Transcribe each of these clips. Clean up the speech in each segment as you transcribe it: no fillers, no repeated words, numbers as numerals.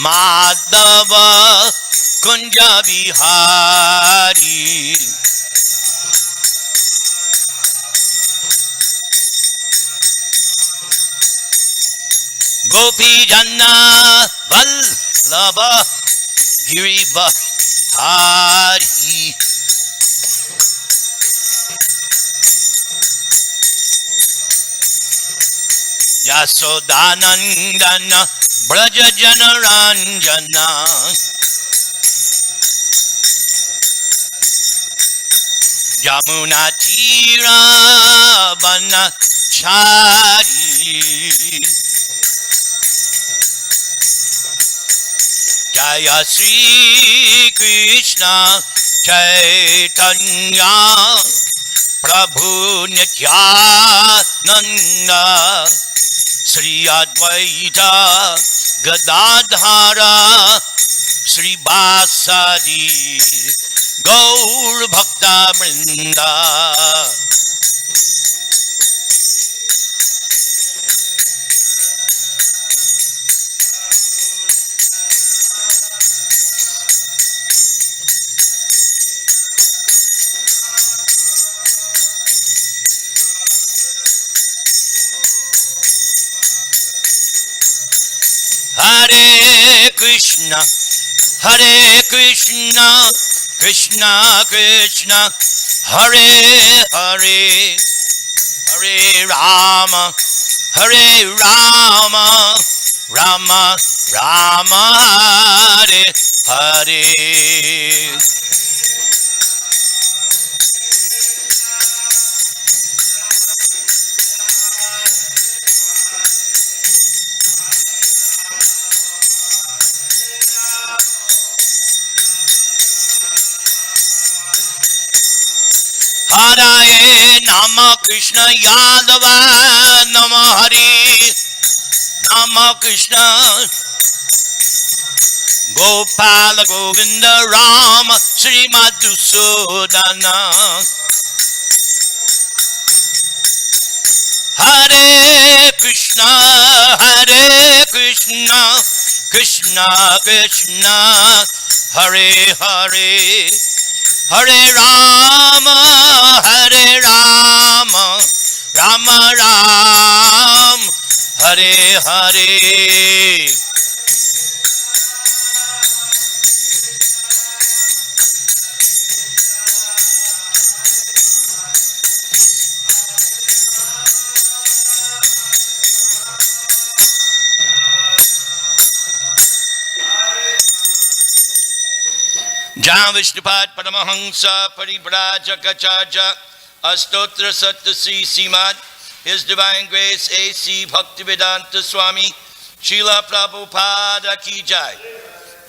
Madhava Kunja Bihari. Gopi Janna Vallabha Giriva Hari. Yasodanandana Braja Janaranjana. Jamuna Tira Banachari. Jaya Sri Krishna Chaitanya Prabhu Nityananda Sri Advaita Gadadhara Sri Basadi Gaur Bhakta Vrinda. Hare Krishna, Hare Krishna, Krishna Krishna, Hare Hare, Hare Rama, Hare Rama, Rama Rama, Hare Hare. Hare Nama Krishna Yadava Nama Hare Nama Krishna Gopala Govinda Rama Sri Madhusudana. Hare Krishna Krishna Krishna Hare Hare, Hare Rama Rama Ram Hare Hare. Jam Vishnupad Paramahansa Parivrajakachaja Astotra Satyasi Simad, His Divine Grace A.C. Bhaktivedanta Swami Srila Prabhupada Ki Jai,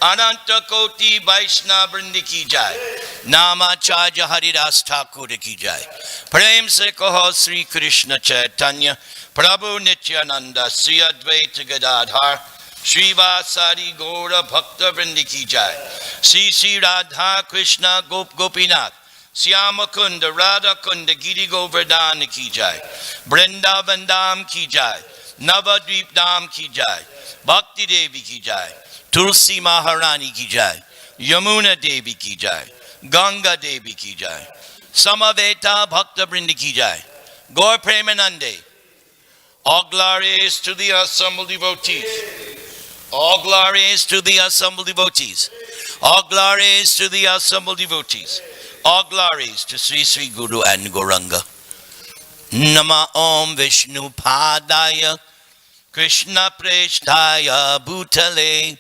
Ananta Koti Vaishnava Vrindi Ki Jai, Namacharya Haridas Thakur Ki Jai. Prem Se Kaho Sri Krishna Chaitanya Prabhu Nityananda Sri Advaita Gadadhar Shri Vasari Gaura Bhakta Vrindi Ki Jai. Sri Sri Radha Krishna Gop Gopinath Syama Kunda Radha Kunda Giri Govardhana Ki Jai. Vrindavan Dham Ki Jai. Navadvip Dham Ki Jai. Bhakti Devi Ki Jai. Tulsi Maharani Ki Jai. Yamuna Devi Ki Jai. Ganga Devi Ki Jai. Samaveta Bhakta Vrindi Ki Jai. Gaur Premanande. All glories to the assembled devotees. All glories to the assembled devotees. All glories to the assembled devotees. All glories to Sri Sri Guru and Gauranga. Nama Om Vishnu Padaya Krishna Preshtaya Bhutale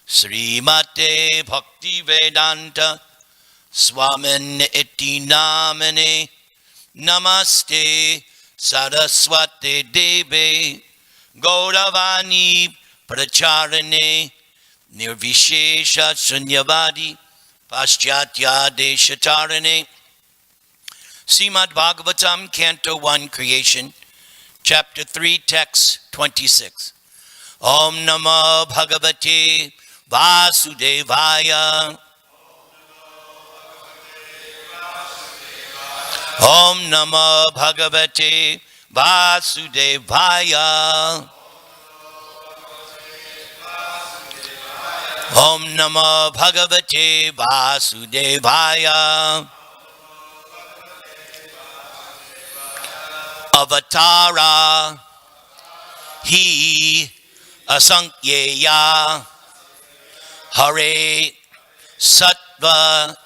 Srimate Bhakti Vedanta Swamin Iti Namane Namaste Saraswate Deve Gauravani Pracharane Nirvishesha Sunyavadi Paschatya Deshatarane. Srimad Bhagavatam, Canto 1, Creation, Chapter 3, Text 26. Om Namo Bhagavate Vasudevaya. Om Namo Bhagavate Vasudevaya. Om Namo Bhagavate Vasudevaya. Avatara Hi Asankyeya Hare Sattva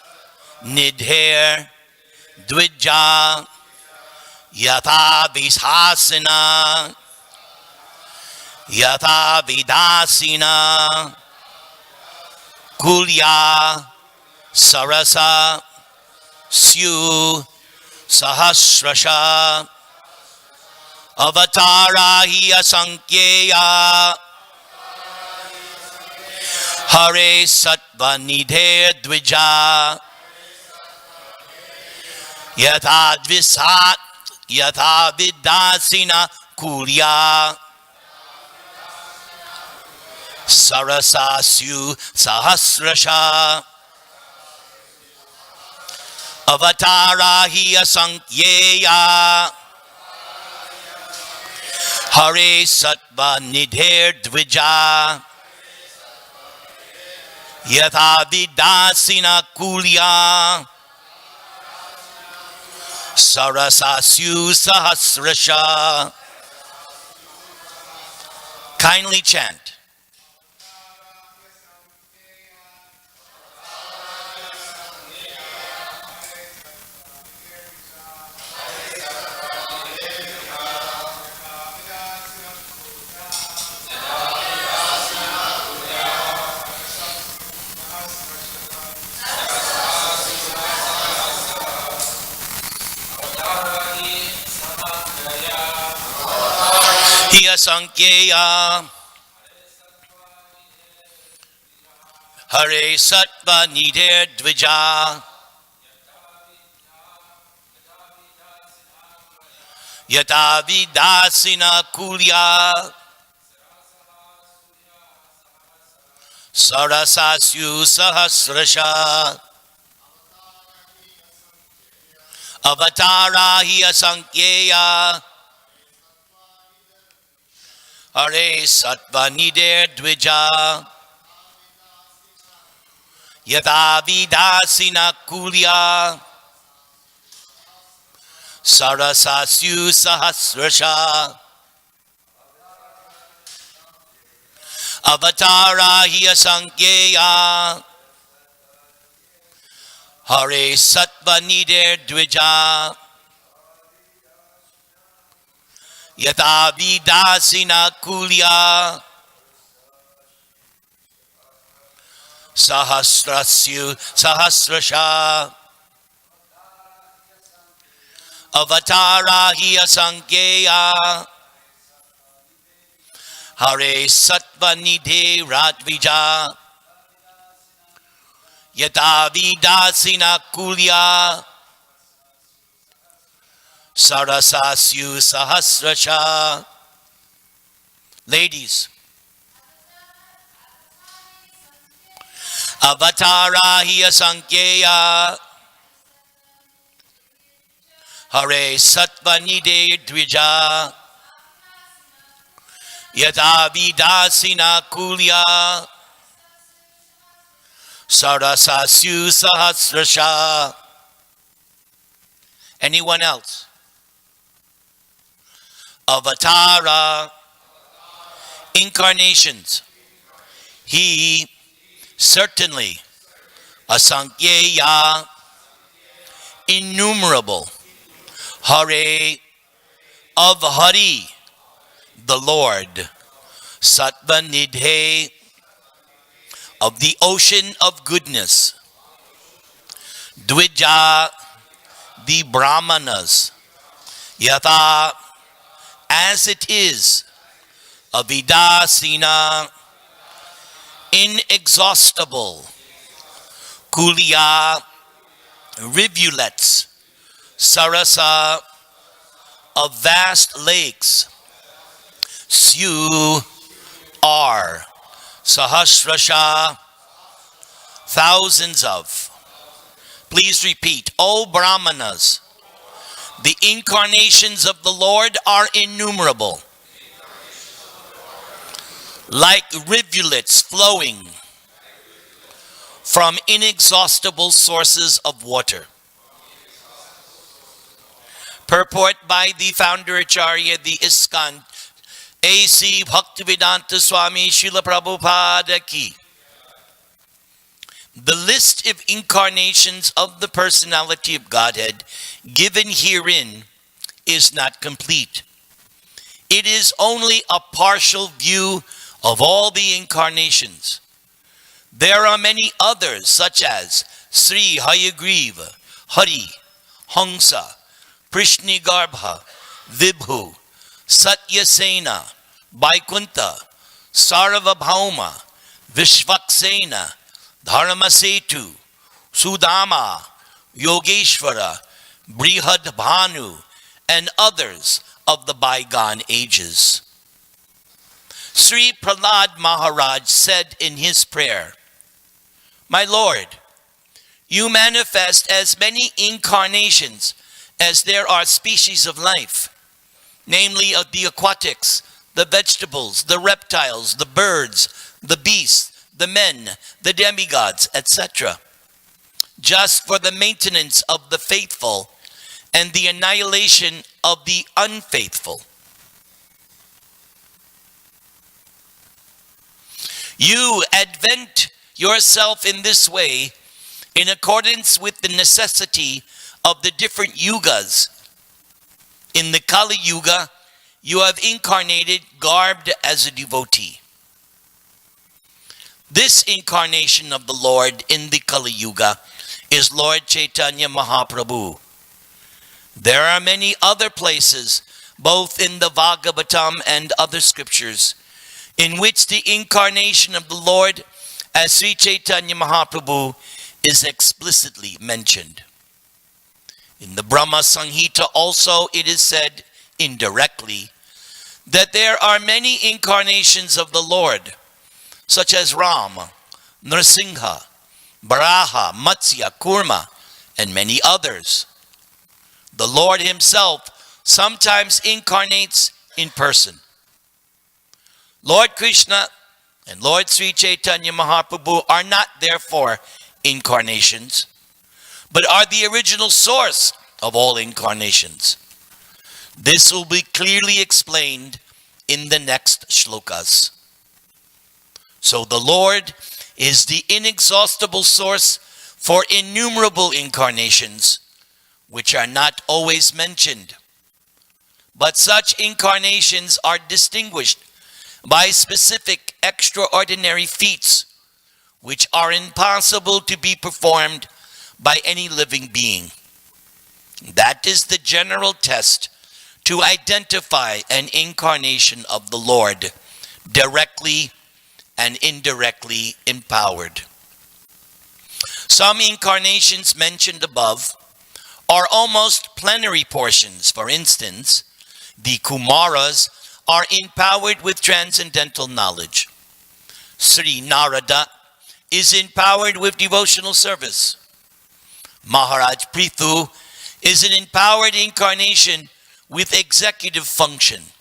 Nidher Dvija Yatha Vishasana Yatha Vidasina Kulya Sarasa Syu Sahasrasha Avatara Hi Asankyeya Hare Sattva Nidher Dvija Yatha Vidasina Kulya Sarasa Syu Sahasrasha Avatara Hi Asankyeya Hare Sattva Nidher Dvija Yatha Vidasina Kulya Sarasa Syu Sahasrasha. Kindly chant. Hiya Sankyeya Hare Sattva Nidher Dvija Yatha Vidasina Kulya Sarasasyu Sahasrasha Avatara Hiya Sankyeya Hare Sattva Nidher Dvija Yatha Vidasina Kulya Sarasasyu Sahasrasha Avatara Hiya Sankyeya Hare Sattva Nidher Dvija Yatha Vidasina Kulya Sahasrasyu Sahasrasha Avatara Hiya Sankyeya Hare Sattva Nidhe Dvija Yatha Vidasina Kulya Sarasasyu Sahasrasha. Ladies, Avatara Hiya Sankyeya Hare Sattva Nidhe Dvija Yatha Vidasina Kulya Sarasasyu Sahasrasha. Anyone else? Avatara, incarnations. He certainly, Asankyeya, innumerable. Hare, of Hari, the Lord. Sattva Nidhe, of the ocean of goodness. Dvija, the Brahmanas. Yatha, as it is. Avidasina, inexhaustible. Kulya, rivulets. Sarasa, of vast lakes. Syu, are. Sahasrasha, thousands of. Please repeat. O Brahmanas, the incarnations of the Lord are innumerable, like rivulets flowing from inexhaustible sources of water. Purport by the founder Acharya, the ISKCON, A.C. Bhaktivedanta Swami Srila Prabhupada Ki. The list of incarnations of the personality of Godhead given herein is not complete. It is only a partial view of all the incarnations. There are many others such as Sri Hayagriva, Hari, Hamsa, Prishnigarbha, Vibhu, Satyasena, Vaikuntha, Sarvabhauma, Vishvaksena, Dharmasetu, Sudama, Yogeshwara, Brihadbhanu, and others of the bygone ages. Sri Prahlad Maharaj said in his prayer, "My Lord, you manifest as many incarnations as there are species of life, namely of the aquatics, the vegetables, the reptiles, the birds, the beasts, the men, the demigods, etc., just for the maintenance of the faithful and the annihilation of the unfaithful. You advent yourself in this way in accordance with the necessity of the different yugas. In the Kali Yuga, you have incarnated garbed as a devotee. This incarnation of the Lord in the Kali Yuga is Lord Chaitanya Mahaprabhu. There are many other places, both in the Bhagavatam and other scriptures, in which the incarnation of the Lord as Sri Chaitanya Mahaprabhu is explicitly mentioned. In the Brahma Samhita also it is said indirectly that there are many incarnations of the Lord, such as Rama, Nrsimha, Varaha, Matsya, Kurma, and many others. The Lord himself sometimes incarnates in person. Lord Krishna and Lord Sri Chaitanya Mahaprabhu are not therefore incarnations, but are the original source of all incarnations. This will be clearly explained in the next shlokas. So the Lord is the inexhaustible source for innumerable incarnations, which are not always mentioned. But such incarnations are distinguished by specific extraordinary feats, which are impossible to be performed by any living being. That is the general test to identify an incarnation of the Lord, directly and indirectly empowered. Some incarnations mentioned above are almost plenary portions. For instance, the Kumaras are empowered with transcendental knowledge. Sri Narada is empowered with devotional service. Maharaj Prithu is an empowered incarnation with executive function.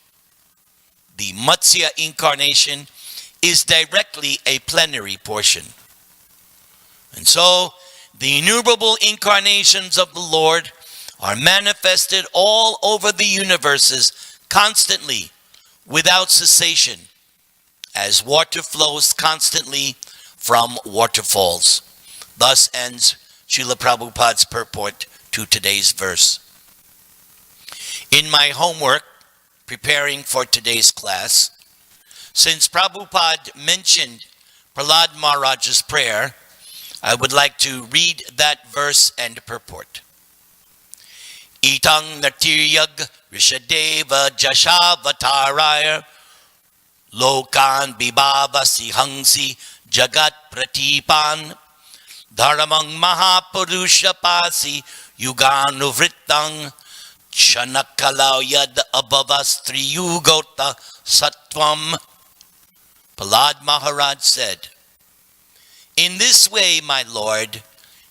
The Matsya incarnation is directly a plenary portion. And so, the innumerable incarnations of the Lord are manifested all over the universes constantly, without cessation, as water flows constantly from waterfalls. Thus ends Srila Prabhupada's purport to today's verse. In my homework, preparing for today's class, since Prabhupada mentioned Prahlad Maharaj's prayer, I would like to read that verse and purport. Itang natiryag rishadeva jashavatāraya lokan bibhavasi hangsi jagat pratipan dharamang mahapurusha pasi yuganuvrittang chanakalayad abhavastriyugota sattvam. Prahlad Maharaj said, "In this way, my Lord,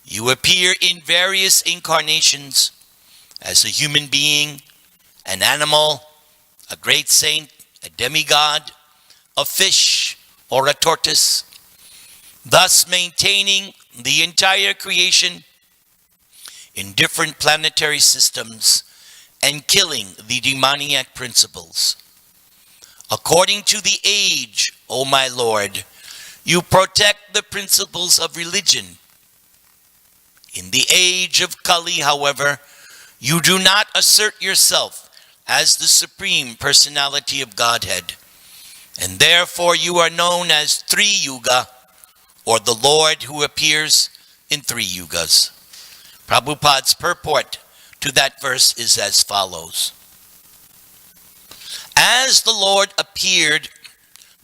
you appear in various incarnations as a human being, an animal, a great saint, a demigod, a fish, or a tortoise, thus maintaining the entire creation in different planetary systems and killing the demoniac principles. According to the age, O my Lord, you protect the principles of religion. In the age of Kali, however, you do not assert yourself as the Supreme Personality of Godhead, and therefore you are known as Three Yuga, or the Lord who appears in three yugas. Prabhupada's purport to that verse is as follows. As the Lord appeared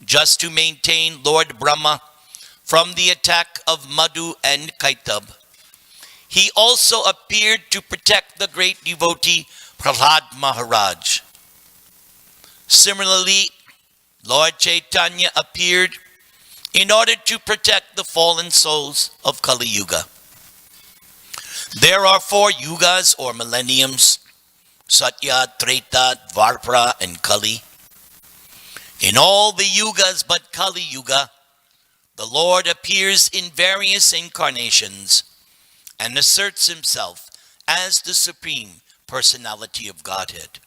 just to maintain Lord Brahma from the attack of Madhu and Kaitab, he also appeared to protect the great devotee Prahlad Maharaj. Similarly, Lord Chaitanya appeared in order to protect the fallen souls of Kali Yuga. There are 4 yugas or millenniums: Satya, Treta, Dwapara, and Kali. In all the yugas but Kali Yuga, the Lord appears in various incarnations and asserts himself as the Supreme Personality of Godhead.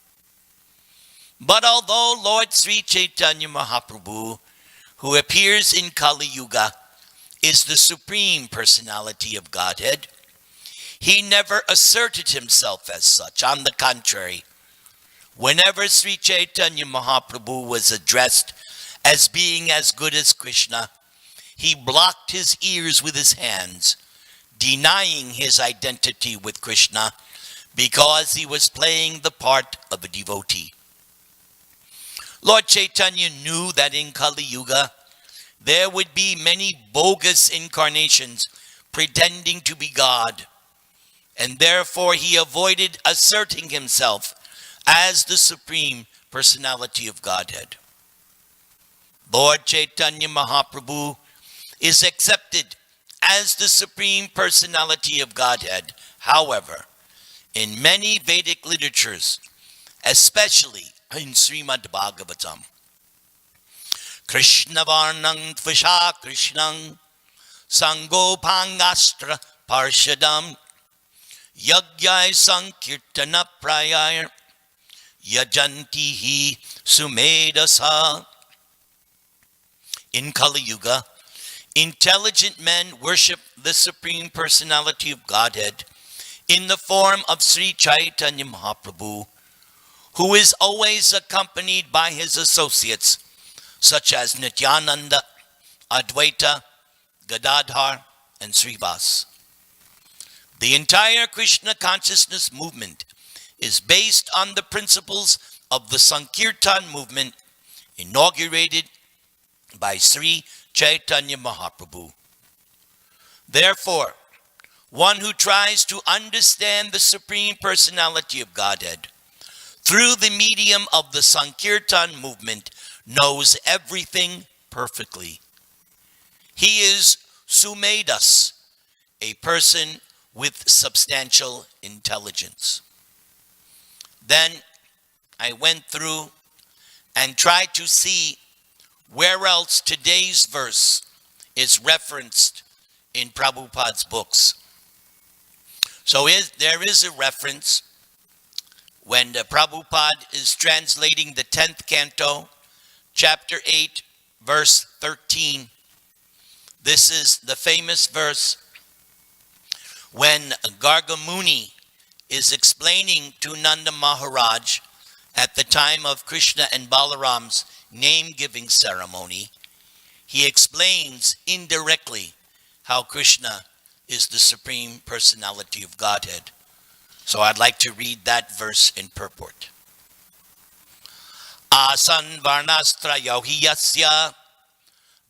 But although Lord Sri Chaitanya Mahaprabhu, who appears in Kali Yuga, is the Supreme Personality of Godhead, he never asserted himself as such. On the contrary, whenever Sri Chaitanya Mahaprabhu was addressed as being as good as Krishna, he blocked his ears with his hands, denying his identity with Krishna because he was playing the part of a devotee. Lord Chaitanya knew that in Kali Yuga there would be many bogus incarnations pretending to be God, and therefore he avoided asserting himself as the Supreme Personality of Godhead. Lord Chaitanya Mahaprabhu is accepted as the Supreme Personality of Godhead, however, in many Vedic literatures, especially in Srimad Bhagavatam. Krishna Varnang Tvasha Krishnang Sangopangastra Parshadam Yagyai Sankirtana Prayar Yajantihi Sumedasa. In Kali Yuga, intelligent men worship the Supreme Personality of Godhead in the form of Sri Chaitanya Mahaprabhu, who is always accompanied by his associates such as Nityananda, Advaita, Gadadhar, and Srivas. The entire Krishna consciousness movement is based on the principles of the Sankirtan movement inaugurated by Sri Chaitanya Mahaprabhu. Therefore, one who tries to understand the Supreme Personality of Godhead through the medium of the Sankirtan movement knows everything perfectly. He is Sumedas, a person with substantial intelligence. Then I went through and tried to see where else today's verse is referenced in Prabhupada's books. So there is a reference when Prabhupada is translating the 10th canto, chapter 8, verse 13. This is the famous verse when Gargamuni is explaining to Nanda Maharaj at the time of Krishna and Balaram's name-giving ceremony. He explains indirectly how Krishna is the Supreme Personality of Godhead. So I'd like to read that verse in purport. Asan varnastra yauhiyasya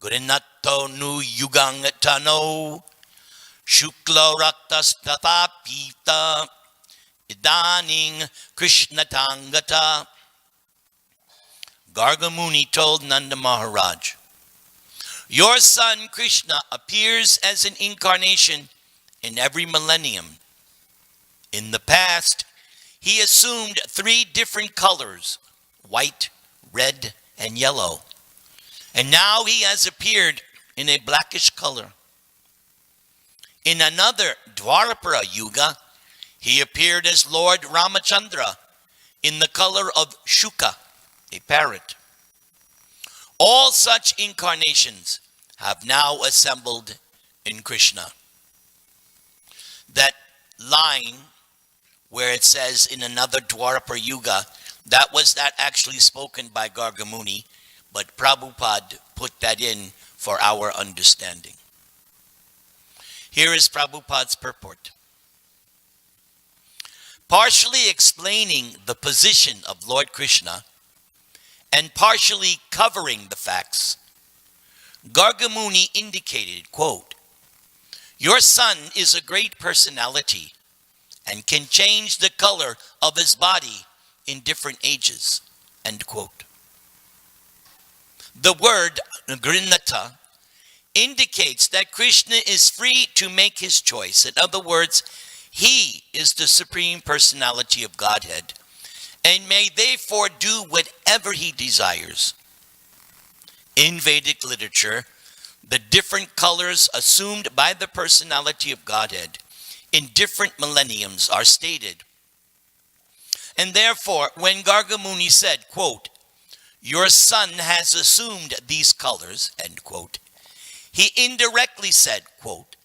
gurinato nu yugang tano shukla raktas tatha pita idaning Krishna tangata. Gargamuni told Nanda Maharaj, your son Krishna appears as an incarnation in every millennium. In the past, he assumed 3 different colors, white, red, and yellow. And now he has appeared in a blackish color. In another Dwapara Yuga, he appeared as Lord Ramachandra in the color of Shuka, a parrot. All such incarnations have now assembled in Krishna. That line where it says in another Dwapara Yuga, that was that actually spoken by Gargamuni, but Prabhupada put that in for our understanding. Here is Prabhupada's purport. Partially explaining the position of Lord Krishna and partially covering the facts, Gargamuni indicated, quote, "Your son is a great personality and can change the color of his body in different ages," end quote. The word Nirantara indicates that Krishna is free to make his choice. In other words, he is the Supreme Personality of Godhead and may therefore do whatever he desires. In Vedic literature, the different colors assumed by the personality of Godhead in different millenniums are stated. And therefore, when Gargamuni said, quote, "Your son has assumed these colors," end quote, he indirectly said, quote,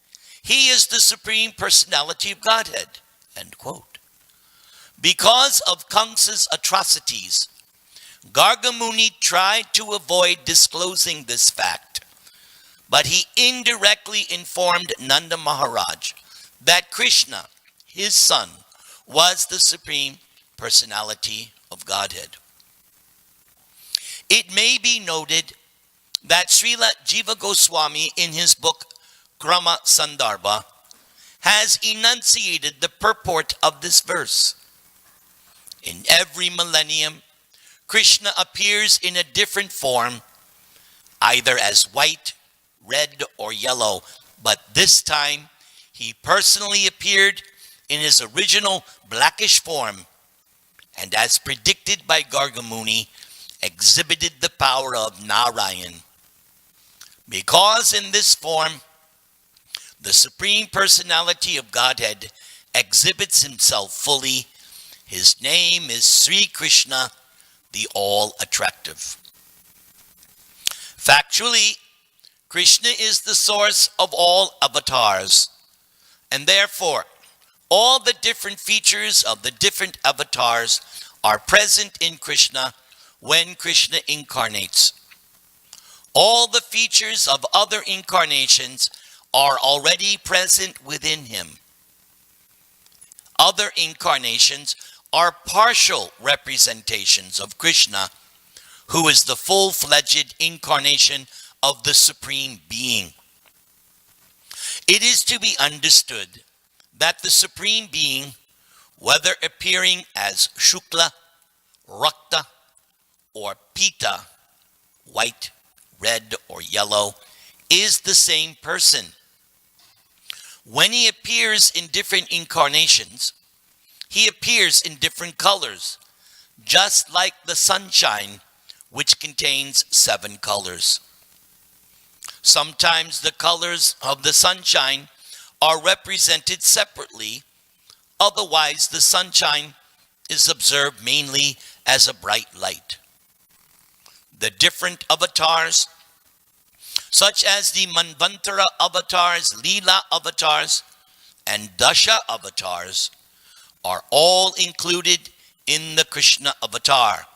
"He is the Supreme Personality of Godhead," end quote. Because of Kamsa's atrocities, Gargamuni tried to avoid disclosing this fact, but he indirectly informed Nanda Maharaj that Krishna, his son, was the Supreme Personality of Godhead. It may be noted that Srila Jiva Goswami in his book Krama Sandarbha has enunciated the purport of this verse. In every millennium, Krishna appears in a different form, either as white, red, or yellow, but this time he personally appeared in his original blackish form, and as predicted by Gargamuni, exhibited the power of Narayan. Because in this form, the Supreme Personality of Godhead exhibits himself fully, his name is Sri Krishna, the All-Attractive. Factually, Krishna is the source of all avatars, and therefore, all the different features of the different avatars are present in Krishna when Krishna incarnates. All the features of other incarnations are already present within him. Other incarnations are partial representations of Krishna, who is the full-fledged incarnation of the Supreme Being. It is to be understood that the Supreme Being, whether appearing as Shukla, Rakta, or Pita, white, red, or yellow, is the same person. When he appears in different incarnations, he appears in different colors, just like the sunshine, which contains 7 colors. Sometimes the colors of the sunshine are represented separately, otherwise the sunshine is observed mainly as a bright light. The different avatars, such as the Manvantara avatars, Leela avatars, and Dasha avatars, are all included in the Krishna avatar.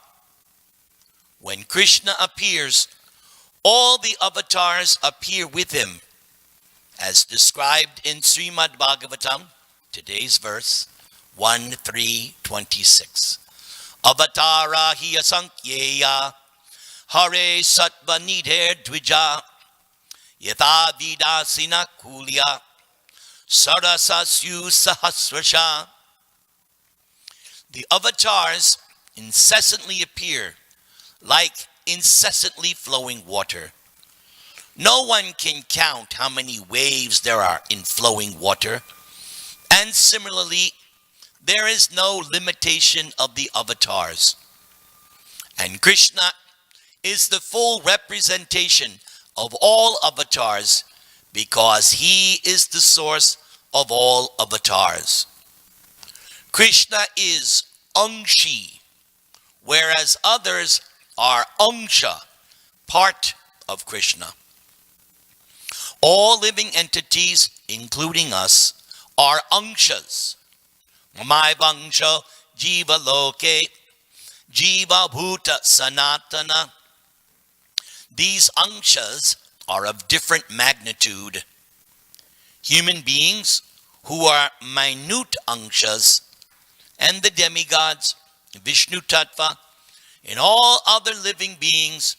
When Krishna appears, all the avatars appear with him, as described in Srimad Bhagavatam, today's verse, 1:326. Avatara hi asankyeya, hare sattva nidher dvija, yatha vidasina kulya, sarasasyu sahasrasha. The avatars incessantly appear like incessantly flowing water. No one can count how many waves there are in flowing water, and similarly, there is no limitation of the avatars. And Krishna is the full representation of all avatars because he is the source of all avatars. Krishna is Angshi, whereas others are Angsha, part of Krishna. All living entities, including us, are Angshas. Mamaivamsha Jiva Loke, Jiva Bhuta Sanatana. These Angshas are of different magnitude. Human beings, who are minute Angshas, and the demigods, Vishnu Tattva, and all other living beings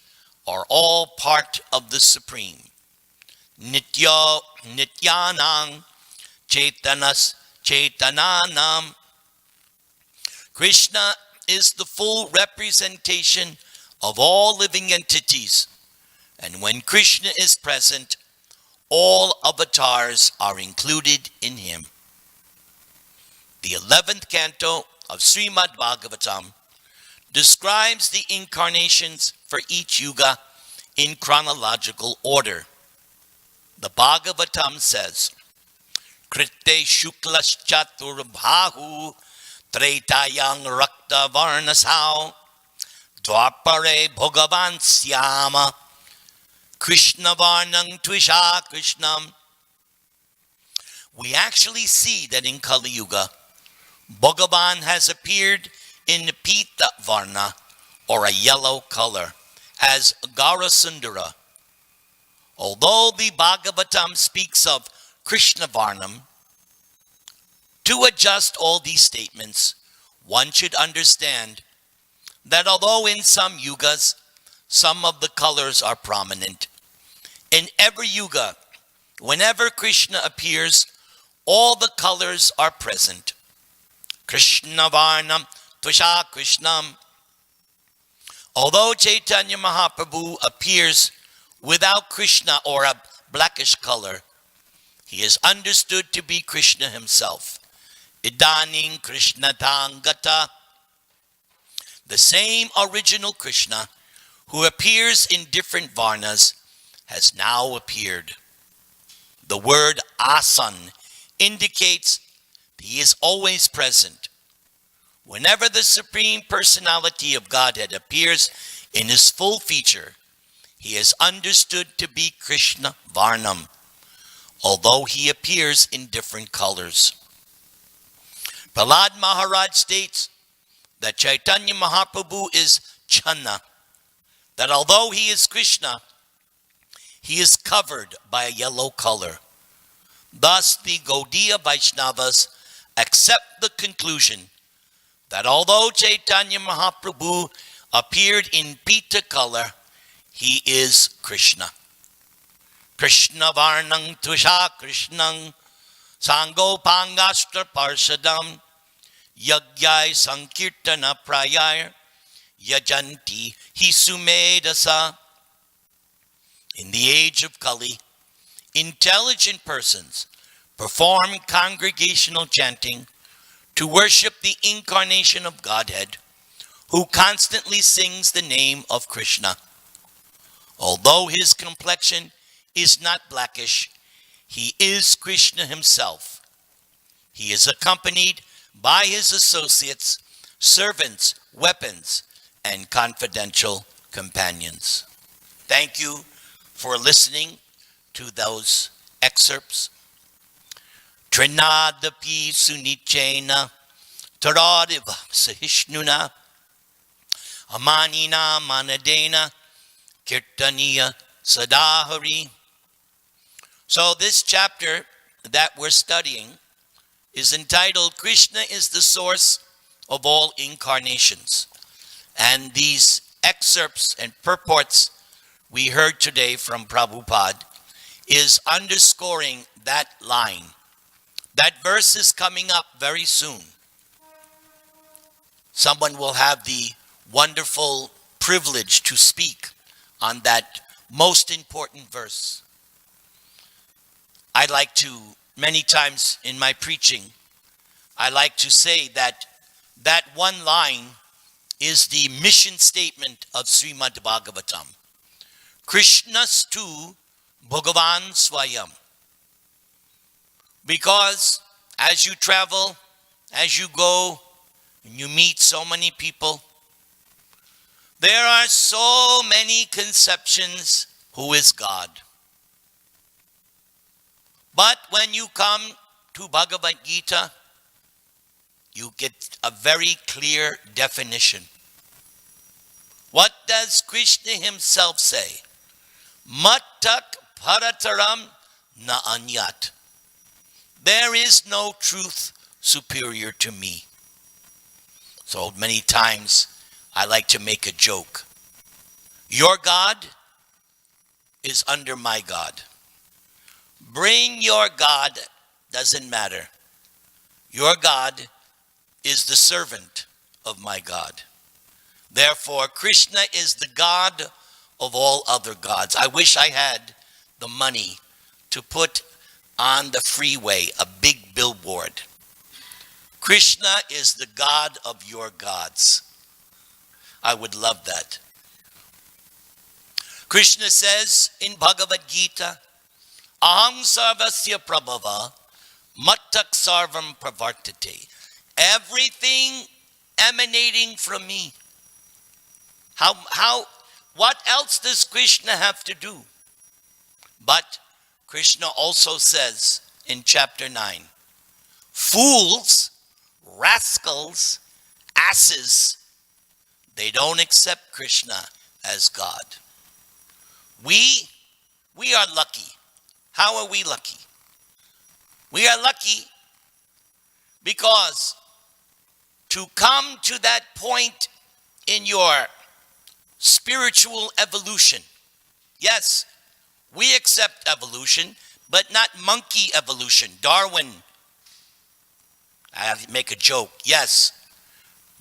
are all part of the Supreme. Nitya Nityanang Chaitanas Chaitananam. Krishna is the full representation of all living entities, and when Krishna is present, all avatars are included in him. The 11th canto of Srimad Bhagavatam describes the incarnations for each yuga in chronological order. The Bhagavatam says, Krite Shuklas Chatur Bhahu Tretayang Rakta Varnasau Dwapare Bhagavan Syama Krishna Varnang Tvisha Krishnam. We actually see that in Kali Yuga, Bhagavan has appeared in Pita Varna, or a yellow color, as Gaurasundara. Although the Bhagavatam speaks of Krishna Varnam, to adjust all these statements, one should understand that although in some yugas, some of the colors are prominent, in every yuga, whenever Krishna appears, all the colors are present. Krishna Varnam Tvisha Krishnam. Although Chaitanya Mahaprabhu appears without Krishna or a blackish color, he is understood to be Krishna himself. Idaning Krishna Tangata. The same original Krishna, who appears in different varnas, has now appeared. The word asan indicates he is always present. Whenever the Supreme Personality of Godhead appears in his full feature, he is understood to be Krishna Varnam, although he appears in different colors. Prahlad Maharaj states that Chaitanya Mahaprabhu is Channa, that although he is Krishna, he is covered by a yellow color. Thus, the Gaudiya Vaishnavas accept the conclusion that although Chaitanya Mahaprabhu appeared in Pita color, he is Krishna. Krishna Varnang Tvisha Krishnang Sangopangastra Parshadam Yagyai Sankirtana Prayar Yajanti Hisumedasa. In the age of Kali, intelligent persons perform congregational chanting to worship the incarnation of Godhead, who constantly sings the name of Krishna. Although his complexion is not blackish, he is Krishna himself. He is accompanied by his associates, servants, weapons, and confidential companions. Thank you for listening to those excerpts. Trinadapi Sunichena Taradiva Sahishnuna Amanina Manadena Kirtaniya Sadahari. So this chapter that we're studying is entitled Krishna is the Source of All Incarnations. And these excerpts and purports we heard today from Prabhupada is underscoring that line. That verse is coming up very soon. Someone will have the wonderful privilege to speak on that most important verse. I like to, many times in my preaching, I like to say that that one line is the mission statement of Srimad Bhagavatam. Krishnastu Bhagavan Swayam. Because as you travel, as you go, and you meet so many people, there are so many conceptions who is God. But when you come to Bhagavad Gita, you get a very clear definition. What does Krishna himself say? Mattak parataram na anyat. There is no truth superior to me. So many times I like to make a joke. Your God is under my God. Bring your God, doesn't matter. Your God is the servant of my God. Therefore, Krishna is the God of all other gods. I wish I had the money to put on the freeway a big billboard. Krishna is the God of your gods. I would love that. Krishna says in Bhagavad Gita, Aham sarvasya prabhava mattak sarvam pravartate. Everything emanating from me. What else does Krishna have to do? But Krishna also says in chapter 9, fools, rascals, asses, they don't accept Krishna as God. We are lucky. How are we lucky? We are lucky because to come to that point in your spiritual evolution, yes, we accept evolution, but not monkey evolution. Darwin, I make a joke. Yes,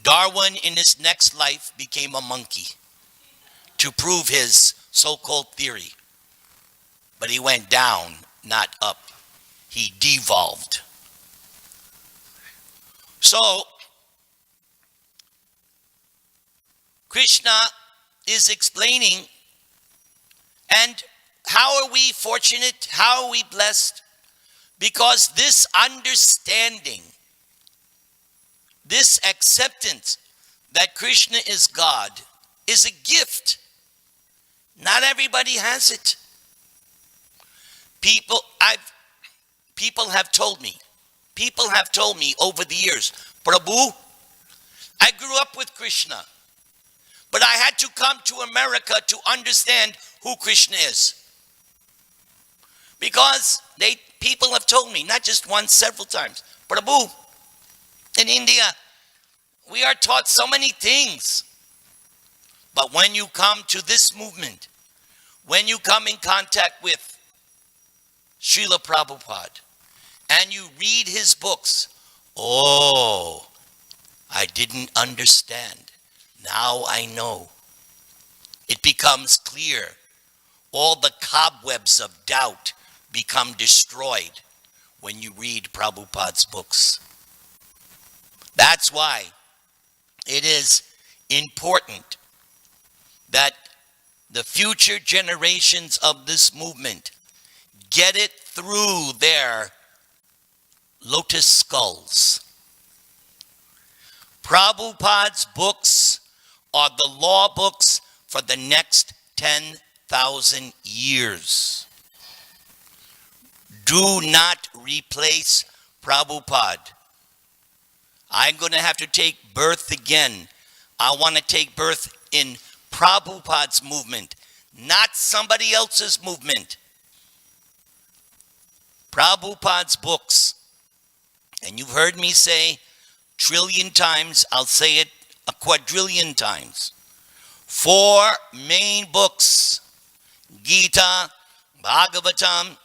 Darwin in his next life became a monkey to prove his so-called theory. But he went down, not up. He devolved. So, Krishna is explaining, and how are we fortunate? How are we blessed? Because this understanding, this acceptance that Krishna is God is a gift. Not everybody has it. People have told me over the years, Prabhu, I grew up with Krishna, but I had to come to America to understand who Krishna is. Because people have told me, not just once, several times, Prabhu, in India, we are taught so many things. But when you come to this movement, when you come in contact with Srila Prabhupada, and you read his books, oh, I didn't understand. Now I know. It becomes clear. All the cobwebs of doubt become destroyed when you read Prabhupada's books. That's why it is important that the future generations of this movement get it through their lotus skulls. Prabhupada's books are the law books for the next 10,000 years. Do not replace Prabhupada. I'm going to have to take birth again. I want to take birth in Prabhupada's movement, not somebody else's movement. Prabhupada's books, and you've heard me say trillion times, I'll say it a quadrillion times. 4 main books, Gita, Bhagavatam,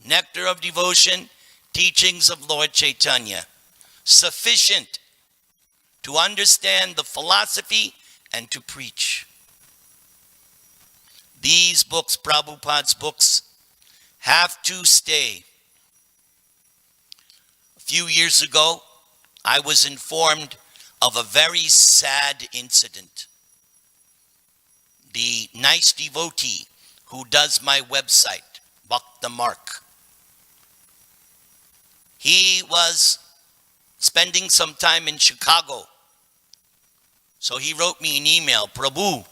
Nectar of Devotion, Teachings of Lord Chaitanya, sufficient to understand the philosophy and to preach. These books, Prabhupada's books, have to stay. A few years ago, I was informed of a very sad incident. The nice devotee who does my website, Bhakta Mark, He was spending some time in Chicago. So he wrote me an email, Prabhu,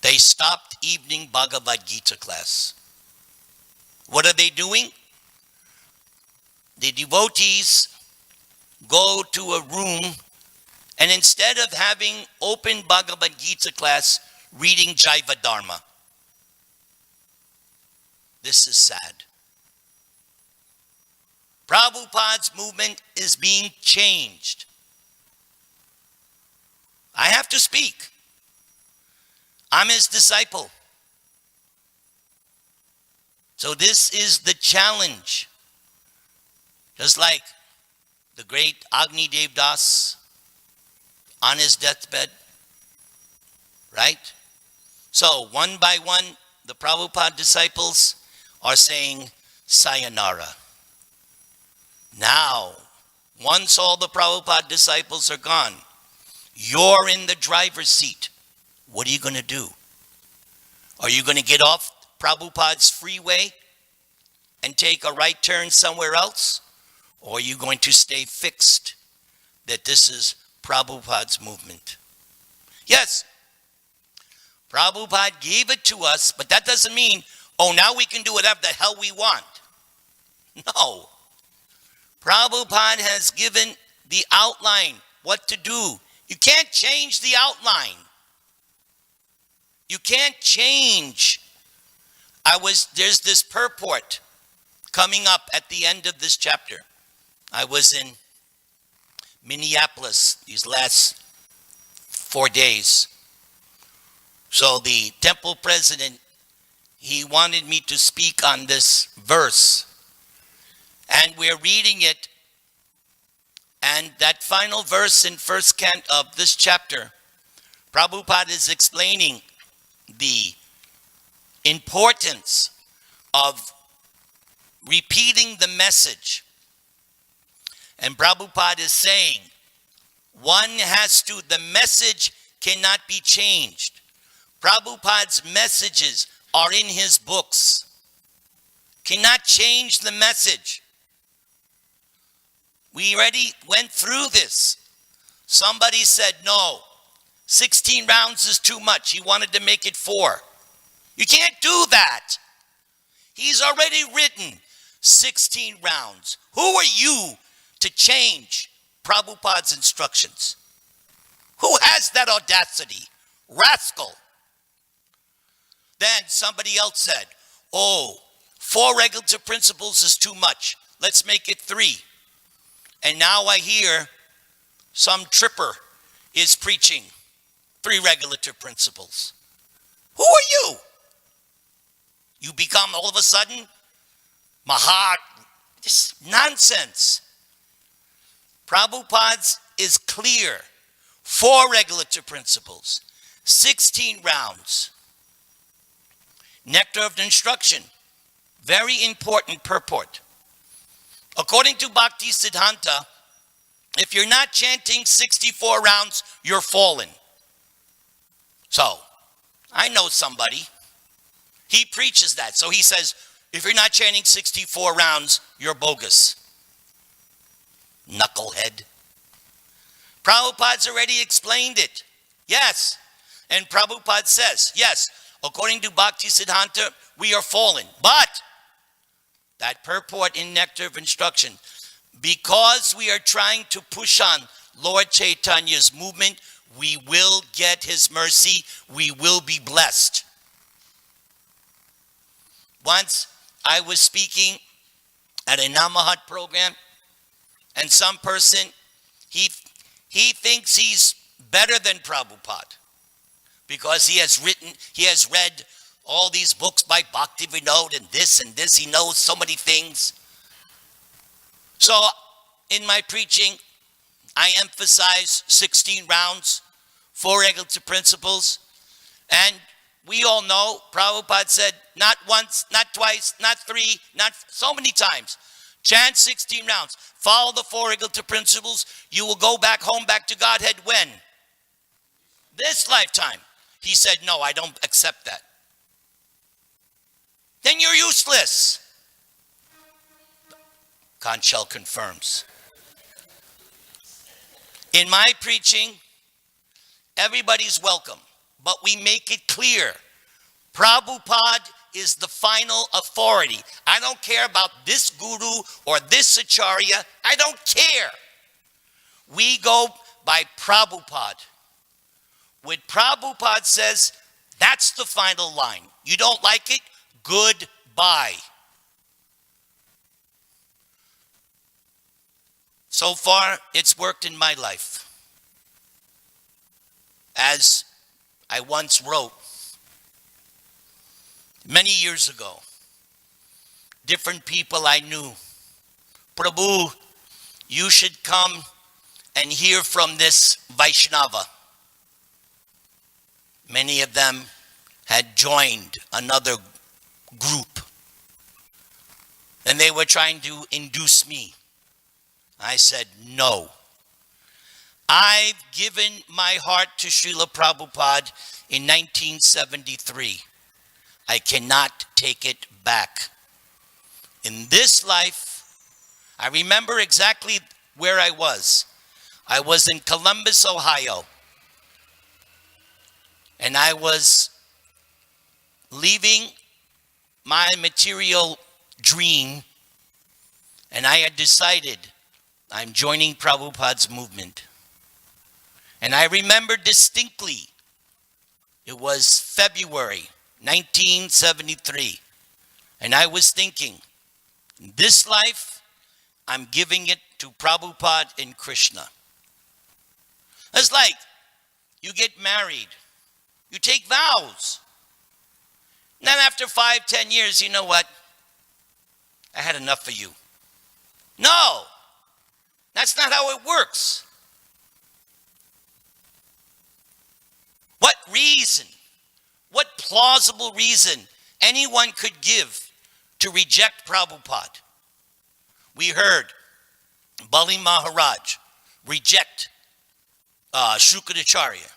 they stopped evening Bhagavad Gita class. What are they doing? The devotees go to a room, and instead of having open Bhagavad Gita class, reading Jaiva Dharma. This is sad. Prabhupada's movement is being changed. I have to speak. I'm his disciple. So this is the challenge. Just like the great Agni Dev Das on his deathbed, right? So one by one, the Prabhupada disciples are saying sayonara. Now, once all the Prabhupada disciples are gone, you're in the driver's seat. What are you going to do? Are you going to get off Prabhupada's freeway and take a right turn somewhere else? Or are you going to stay fixed that this is Prabhupada's movement? Yes, Prabhupada gave it to us, but that doesn't mean, oh, now we can do whatever the hell we want. No. Prabhupada has given the outline, what to do. You can't change the outline. You can't change. There's this purport coming up at the end of this chapter. I was in Minneapolis these last 4 days. So the temple president, he wanted me to speak on this verse. And we're reading it. And that final verse in first canto of this chapter, Prabhupada is explaining the importance of repeating the message. And Prabhupada is saying, the message cannot be changed. Prabhupada's messages are in his books. Cannot change the message. We already went through this. Somebody said, no, 16 rounds is too much. He wanted to make it 4. You can't do that. He's already written 16 rounds. Who are you to change Prabhupada's instructions? Who has that audacity? Rascal. Then somebody else said, 4 regulative principles is too much. Let's make it 3. And now I hear some tripper is preaching 3 regulative principles. Who are you? You become all of a sudden this nonsense. Prabhupada's is clear. 4 regulative principles, 16 rounds. Nectar of instruction, very important purport. According to Bhakti Siddhanta, if you're not chanting 64 rounds, you're fallen. So, I know somebody. He preaches that. So he says, if you're not chanting 64 rounds, you're bogus. Knucklehead. Prabhupada's already explained it. Yes. And Prabhupada says, yes, according to Bhakti Siddhanta, we are fallen. But that purport in Nectar of Instruction, because we are trying to push on Lord Chaitanya's movement, we will get his mercy. We will be blessed. Once I was speaking at a Namahat program, and some person, he thinks he's better than Prabhupada because he has read all these books by Bhakti Vinod and this, he knows so many things. So in my preaching, I emphasize 16 rounds, 4 regulative principles, and we all know Prabhupada said, not once, not twice, not 3, not so many times. Chant 16 rounds. Follow the 4 regulative principles. You will go back home, back to Godhead when? This lifetime. He said, no, I don't accept that. Then you're useless. Conchal confirms. In my preaching, everybody's welcome, but we make it clear. Prabhupada is the final authority. I don't care about this guru or this acharya. I don't care. We go by Prabhupada. What Prabhupada says, that's the final line. You don't like it? Goodbye. So far, it's worked in my life. As I once wrote, many years ago, different people I knew, Prabhu, you should come and hear from this Vaishnava. Many of them had joined another group, and they were trying to induce me. I said, no. I've given my heart to Srila Prabhupada in 1973. I cannot take it back. In this life, I remember exactly where I was. I was in Columbus, Ohio. And I was leaving my material dream, and I had decided I'm joining Prabhupada's movement. And I remember distinctly, it was February 1973. And I was thinking, in this life, I'm giving it to Prabhupada and Krishna. It's like you get married, you take vows. And then after 5-10 years, you know what? I had enough of you. No, that's not how it works. What reason, what plausible reason anyone could give to reject Prabhupada? We heard Bali Maharaj reject Shukracharya.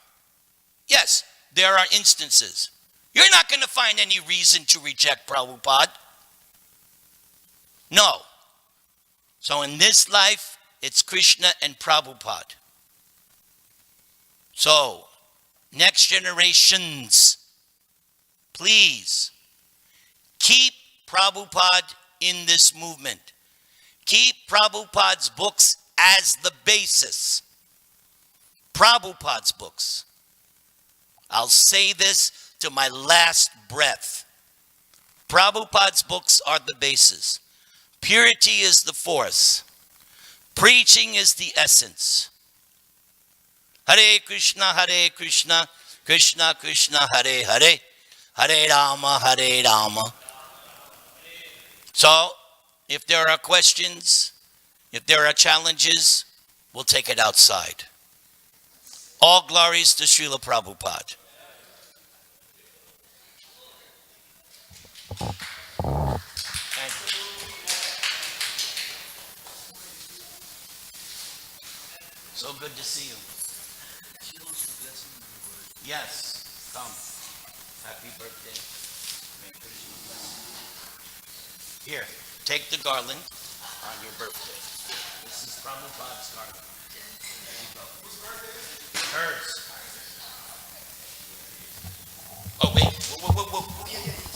Yes, there are instances. You're not going to find any reason to reject Prabhupada. No. So in this life, it's Krishna and Prabhupada. So, next generations, please keep Prabhupada in this movement. Keep Prabhupada's books as the basis. Prabhupada's books. I'll say this to my last breath. Prabhupada's books are the basis. Purity is the force. Preaching is the essence. Hare Krishna, Krishna Krishna, Hare Hare, Hare Rama. So, if there are questions, if there are challenges, we'll take it outside. All glories to Srila Prabhupada. Thank you. So good to see you. Yes, come. Happy birthday. Merry Christmas. Here, take the garland on your birthday. This is Prabhupada's garland. There you go. Whose birthday? Hers. Oh, wait. Whoa.